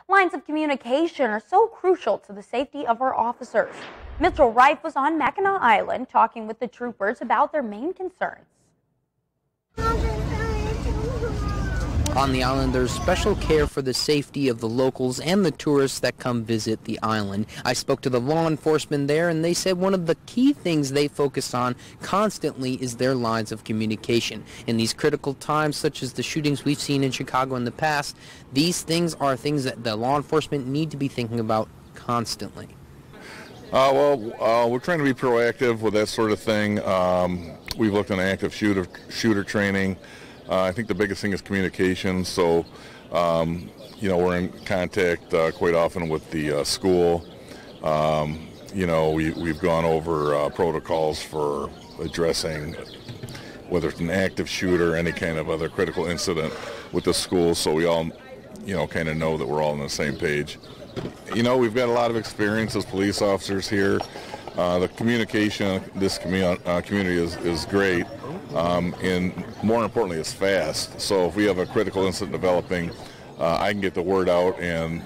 Lines of communication are so crucial to the safety of our officers. Mitchell Reif was on Mackinac Island talking with the troopers about their main concerns. On the island, there's special care for the safety of the locals and the tourists that come visit the island. I spoke to the law enforcement there, and they said one of the key things they focus on constantly is their lines of communication. In these critical times, such as the shootings we've seen in Chicago in the past, these things are things that the law enforcement need to be thinking about constantly. We're trying to be proactive with that sort of thing. We've looked at active shooter training. I think the biggest thing is communication. So, we're in contact quite often with the school. We've gone over protocols for addressing whether it's an active shooter, any kind of other critical incident with the school. So we all, kind of know that we're all on the same page. We've got a lot of experience as police officers here. The communication in this community is great, and more importantly, it's fast. So if we have a critical incident developing, I can get the word out, and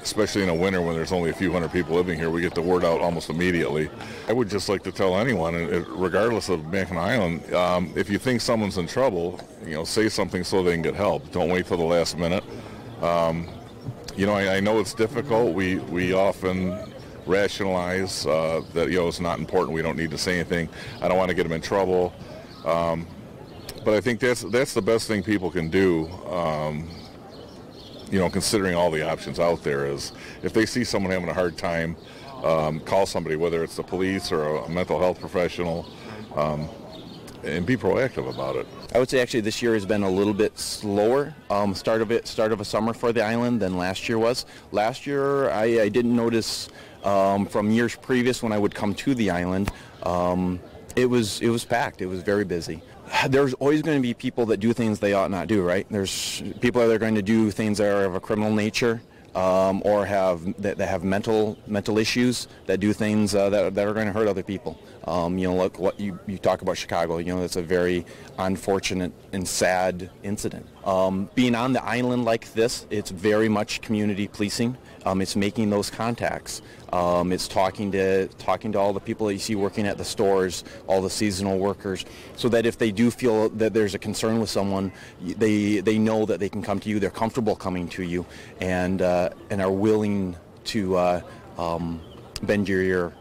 especially in a winter when there's only a few hundred people living here, we get the word out almost immediately. I would just like to tell anyone, regardless of Mackinac Island, if you think someone's in trouble, say something so they can get help. Don't wait till the last minute. I know it's difficult. We often rationalize that it's not important. We don't need to say anything. I don't want to get them in trouble. But I think that's the best thing people can do. Considering all the options out there, is if they see someone having a hard time, call somebody, whether it's the police or a mental health professional, and be proactive about it. I would say actually this year has been a little bit slower start of a summer for the island than last year was. Last year I didn't notice from years previous when I would come to the island, it was packed. It was very busy. There's always going to be people that do things they ought not do, right? There's people that are going to do things that are of a criminal nature, or that have mental issues, that do things that are going to hurt other people. Look what you talk about Chicago. It's a very unfortunate and sad incident. Being on the island like this, it's very much community policing. It's making those contacts. It's talking to all the people that you see working at the stores, all the seasonal workers, so that if they do feel that there's a concern with someone, they know that they can come to you. They're comfortable coming to you, and are willing to bend your ear.